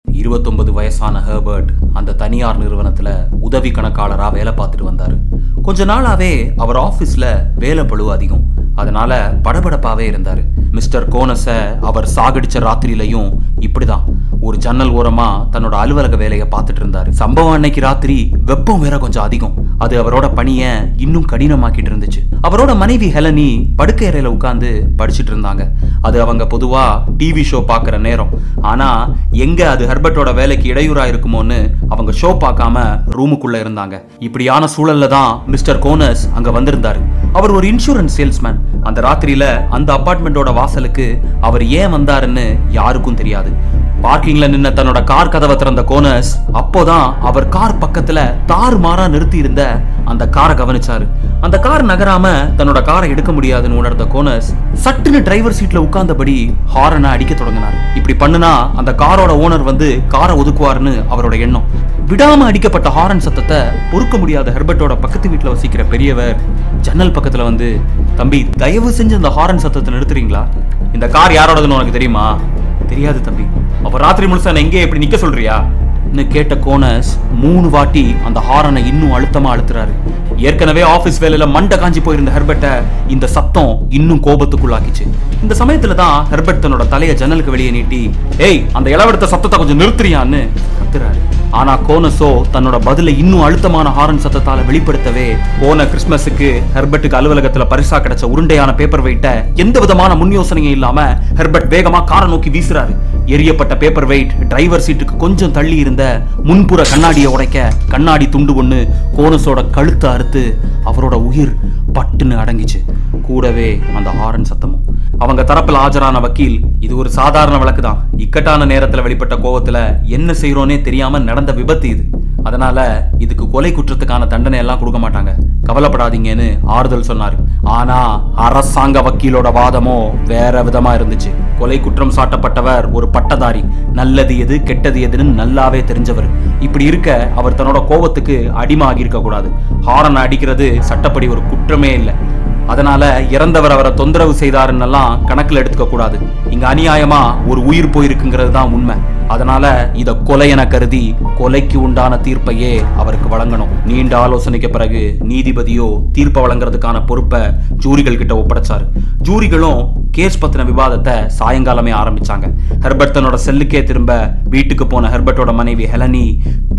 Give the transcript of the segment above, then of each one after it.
29 வயசான ஹெர்பர்ட் அந்த தனியார் நிறுவனத்துல உதவி கணக்காளரா வேலை பார்த்துட்டு வந்தாரு. கொஞ்ச நாளாவே அவர் ஆபீஸ்ல வேலை பளு அதிகம். அதனால படபடப்பாவே இருந்தாரு. மிஸ்டர் கோனஸ அவர் சாகடிச்ச ராத்திரியிலையும் இப்படிதான் ஒரு ஜன்னல் ஓரமா தன்னோட அலுவலக வேலையை பார்த்துட்டு இருந்தாரு. சம்பவம் அன்னைக்கு ராத்திரி வெப்பம் வேற கொஞ்சம் அதிகம். அது அவரோட பணிய இன்னும் கடினமாக்கிட்டு இருந்துச்சு. அவரோட மனைவி ஹெலனி படுக்கை அறையில உட்கார்ந்து படிச்சுட்டு இருந்தாங்க. அது அவங்க பொதுவா டிவி ஷோ பாக்குற நேரம். ஆனா எங்க அது ஹெர்பர்ட்டோட வேலைக்கு இடையூறா இருக்குமோன்னு அவங்க ஷோ பார்க்காம ரூமுக்குள்ள இருந்தாங்க. இப்படியான சூழல்ல தான் மிஸ்டர் கோனஸ் அங்க வந்திருந்தாரு. அவர் ஒரு இன்சூரன்ஸ் சேல்ஸ்மேன். அந்த ராத்திரியில அந்த அபார்ட்மெண்டோட வாசலுக்கு அவர் ஏன் வந்தாருன்னு யாருக்கும் தெரியாது. பார்க்கிங்ல நின்ன தன்னோட கார் கதவை திறந்த கோனஸ் அப்போதான் அவர் கார் பக்கத்துல தாறுமாறா நிறுத்தி இருந்த அந்த காரை கவனிச்சாரு. அந்த கார் நகராம தன்னோட காரை எடுக்க முடியாதுன்னு உணர்ந்த கோனஸ் சட்டுன்னு டிரைவர் சீட்ல உட்கார்ந்தபடி ஹாரனை அடிக்க தொடங்கினார். இப்படி பண்ணுனா அந்த காரோட ஓனர் வந்து காரை ஒதுக்குவாருன்னு அவரோட எண்ணம். விடாம அடிக்கப்பட்ட ஹாரன் சத்தத்தை பொறுக்க முடியாத ஹெர்பர்ட்டோட பக்கத்து வீட்டுல வசிக்கிற பெரியவர் ஜன்னல் பக்கத்துல வந்து, தம்பி தயவு செஞ்சு அந்த ஹாரன் சத்தத்தை நிறுத்துறீங்களா? இந்த கார் யாரோடதுன்னு உனக்கு தெரியுமா? தெரியாது தம்பி. அப்ப ராத்திரி முழுசா எங்கே எப்படி நிக்க சொல்றியா கேட்ட கோனஸ் 3 வாட்டி அந்த ஹாரனை இன்னும் அழுத்தமா அழுத்துறாரு. ஏற்கனவே ஆபீஸ் வேலையில மண்டை காஞ்சி போயிருந்த ஹெர்பர்ட்டை இந்த சத்தம் இன்னும் கோபத்துக்குள்ளாக்கிச்சு. இந்த சமயத்துல தான் ஹெர்பர்ட் தன்னோட தலையை ஜன்னலுக்கு வெளியே நீட்டி, ஏய் அந்த இளவெடுத்த சத்தத்தை கொஞ்சம் நிறுத்துறியான்னு கத்துறாரு. ஆனா கோனஸோ தன்னோட பதிலை இன்னும் அழுத்தமான ஹாரன் சத்தத்தால வெளிப்படுத்தவே போன கிறிஸ்துமஸுக்கு ஹெர்பர்ட்டுக்கு அலுவலகத்துல பரிசா கிடைச்ச உருண்டையான பேப்பர் வெயிட்ட எந்த விதமான முன் யோசனையும் இல்லாம ஹெர்பர்ட் வேகமா காரை நோக்கி வீசுறாரு. எரியப்பட்ட பேப்பர் வெயிட் டிரைவர் சீட்டுக்கு கொஞ்சம் தள்ளி இருந்த முன்புற கண்ணாடியை உடைக்க கண்ணாடி துண்டு ஒண்ணு கோனஸோட கழுத்தை அறுத்து அவரோட உயிர் பட்டுன்னு அடங்கிச்சு. கூடவே அந்த ஹாரன் சத்தமும். அவங்க தரப்புல ஆஜரான வக்கீல், இது ஒரு சாதாரண வழக்கு தான். இக்கட்டான நேரத்துல வெளிப்பட்ட கோவத்துல என்ன செய்யறோன்னே தெரியாம நடந்த விபத்து இது. அதனால இதுக்கு கொலை குற்றத்துக்கான தண்டனை எல்லாம் கொடுக்க மாட்டாங்க, கவலைப்படாதீங்கன்னு ஆறுதல் சொன்னாரு. ஆனா அரசாங்க வக்கீலோட வாதமோ வேற விதமா இருந்துச்சு. கொலை குற்றம் சாட்டப்பட்டவர் ஒரு பட்டதாரி, நல்லது எது கெட்டது எதுன்னு நல்லாவே தெரிஞ்சவர். இப்படி இருக்க அவர் தன்னோட கோபத்துக்கு அடிமை ஆகியிருக்க கூடாது. ஹாரன் அடிக்கிறது சட்டப்படி ஒரு குற்றமே இல்லை. அதனால இறந்தவர் அவரை தொந்தரவு செய்தாருன்னெல்லாம் கணக்குல எடுத்துக்க கூடாது. இங்க அநியாயமா ஒரு உயிர் போயிருக்குங்கிறது தான் உண்மை. அதனால இத கொலை என கருதி கொலைக்கு உண்டான தீர்ப்பையே அவருக்கு வழங்கணும். நீண்ட ஆலோசனைக்கு பிறகு நீதிபதியோ தீர்ப்பை வழங்குறதுக்கான பொறுப்பை ஜூரிகள் கிட்ட ஒப்படைச்சாரு. ஜூரிகளும் கேஸ் பத்தின விவாதத்தை சாயங்காலமே ஆரம்பிச்சாங்க. ஹெர்பர்ட் தன்னோட செல்லுக்கே திரும்ப வீட்டுக்கு போன ஹெர்பர்ட்டோட மனைவி ஹெலனி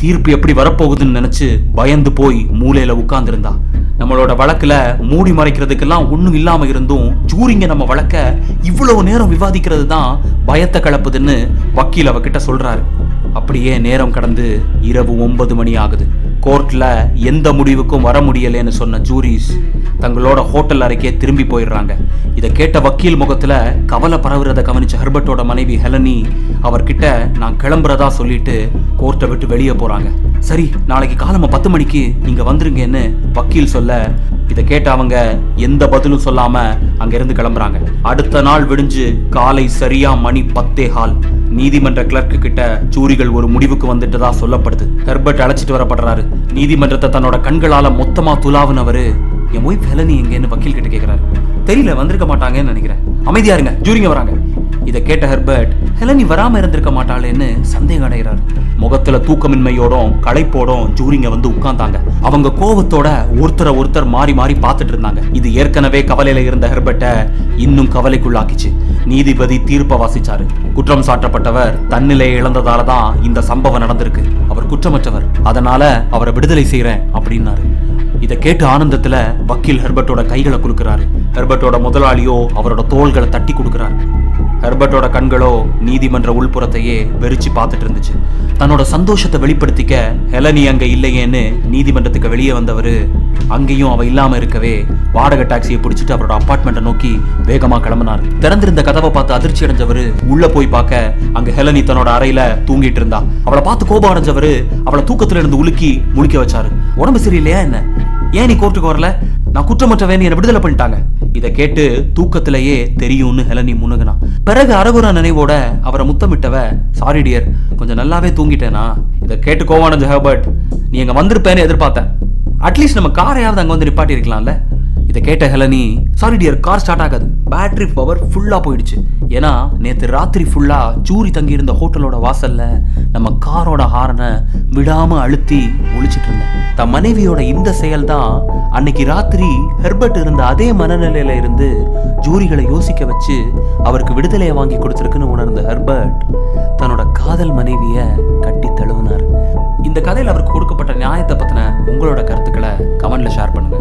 தீர்ப்பு எப்படி வரப்போகுதுன்னு நினைச்சு பயந்து போய் மூலையில உட்கார்ந்து இருந்தா. நம்மளோட வழக்குல மூடி மறைக்கிறதுக்கெல்லாம் ஒண்ணும் இல்லாம இருந்தும் ஜூரிங்க நம்ம வழக்க இவ்வளவு நேரம் விவாதிக்கிறது தான் பயத்தை கலப்புதுன்னு வக்கீல் அவகிட்ட சொல்றாரு. அப்படியே நேரம் கடந்து இரவு 9 மணி ஆகுது. கோர்ட்ல எந்த முடிவுக்கும் வர முடியலன்னு சொன்ன ஜூரிஸ் தங்களோட ஹோட்டல் அறைக்கே திரும்பி போயிடுறாங்க. இதை கேட்ட வக்கீல் முகத்துல கவலை பரவுறத கவனிச்ச ஹெர்பர்ட்டோட மனைவி ஹெலனி அவர்கிட்ட நான் கிளம்புறதா சொல்லிட்டு கோர்ட்டை விட்டு வெளியே போறாங்க. சரி, நாளைக்கு காலமா 10 மணிக்கு நீங்க வந்துருங்கன்னு வக்கீல் சொல்ல இதை கேட்ட அவங்க எந்த பதிலும் சொல்லாம அங்க இருந்து கிளம்புறாங்க. அடுத்த நாள் விடிஞ்சு காலை சரியா மணி 10:15 நீதிமன்ற கிளர்க்கு கிட்ட ஜூரிகள் ஒரு முடிவுக்கு வந்துட்டதா சொல்லப்படுது. ஹெர்பர்ட் அழைச்சிட்டு வரப்படுறாரு. நீதிமன்றத்தை தன்னோட கண்களால மொத்தமா துலாவுனவரு, என் ஒய்ஃப் ஹெலனி எங்கன்னு வக்கீல் கிட்ட கேக்குறாரு. தெரியல, வந்திருக்க மாட்டாங்கன்னு நினைக்கிறேன். அமைதியா இருங்க, ஜூரிங்க வராங்க. இதை கேட்ட ஹெர்பர்ட் ஹெலனி வராம இருந்திருக்க மாட்டாளேன்னு சந்தேகம் அடைகிறாரு. முகத்துல தூக்கமின்மையோடும் களைப்போடும் ஜூரிங்க வந்து உட்கார்ந்தாங்க. அவங்க கோவத்தோட ஒருத்தர் மாறி மாறி பார்த்துட்டு இருந்தாங்க. இது ஏற்கனவே கவலையில இருந்த ஹெர்பர்ட்டை இன்னும் கவலைக்குள்ளாக்கிச்சு. நீதிபதி தீர்ப்பை வாசிச்சாரு. குற்றம் சாட்டப்பட்டவர் தன்னிலையை இழந்ததாலதான் இந்த சம்பவம் நடந்திருக்கு. அவர் குற்றமற்றவர், அதனால அவரை விடுதலை செய்யறேன் அப்படின்னாரு. இதை கேட்டு ஆனந்தத்துல வக்கீல் ஹெர்பர்ட்டோட கைகளை குலுக்குறாரு. ஹெர்பர்ட்டோட முதலாளியோ அவரோட தோள்களை தட்டி கொடுக்கிறாரு. ஹெர்பர்ட்டோட கண்களோ நீதிமன்ற உள்புறத்தையே வெறிச்சு பார்த்துட்டு இருந்துச்சு. தன்னோட சந்தோஷத்தை வெளிப்படுத்திக்க ஹெலனி அங்க இல்லையேன்னு நீதிமன்றத்துக்கு வெளியே வந்தவரு அங்கேயும் அவ இல்லாம இருக்கவே வாடகை டாக்ஸியை பிடிச்சிட்டு அவரோட அபார்ட்மெண்ட்டை நோக்கி வேகமா கிளம்பினார். திறந்திருந்த கதவை பார்த்து அதிர்ச்சி அடைஞ்சவரு உள்ள போய் பார்க்க அங்க ஹெலனி தன்னோட அறையில தூங்கிட்டு இருந்தா. அவளை பார்த்து கோபம் அடைஞ்சவரு அவளை தூக்கத்துல இருந்து உலுக்கி முழிக்க வச்சாரு. உடம்பு சரியில்லையா என்ன? ஏன் நீ கோர்ட்டுக்கு வரல? நான் குற்றமற்றவன், என்ன விடுதலை பண்ணிட்டாங்க. இதை கேட்டு தூக்கத்திலேயே தெரியும்னு ஹெலனி முணுகுனா. பிறகு அரகுரா நினைவோட அவரை முத்தமிட்டவ, சாரி டியர், கொஞ்சம் நல்லாவே தூங்கிட்டேனா? இதை கேட்டு கோவானது ஹெர்பர்ட், நீ எங்க வந்திருப்பேன்னு எதிர்பார்த்தேன். அட்லீஸ்ட் நம்ம காரையாவது அங்க வந்து நிப்பாட்டி இருக்கலாம்ல. இதை கேட்ட ஹெலனி, சாரி டியர், கார் ஸ்டார்ட் ஆகாது, பேட்டரி பவர் ஃபுல்லா போயிடுச்சு. ஏன்னா நேத்து ராத்திரி ஃபுல்லா ஜூரி தங்கி இருந்த ஹோட்டலோட வாசல்ல நம்ம காரோட ஹாரனை விடாம அழுத்தி ஒழிச்சிட்டு இருந்தேன். தன் மனைவியோட இந்த செயல் தான் அன்னைக்கு ராத்திரி ஹெர்பர்ட் இருந்த அதே மனநிலையில இருந்து ஜூரிகளை யோசிக்க வச்சு அவருக்கு விடுதலையை வாங்கி கொடுத்துருக்குன்னு உணர்ந்த ஹெர்பர்ட் தன்னோட காதல் மனைவிய கட்டி தழுவினார். இந்த கதையில் அவருக்கு கொடுக்கப்பட்ட நியாயத்தை பத்தின உங்களோட கருத்துக்களை கமெண்ட்ல ஷேர் பண்ணுங்க.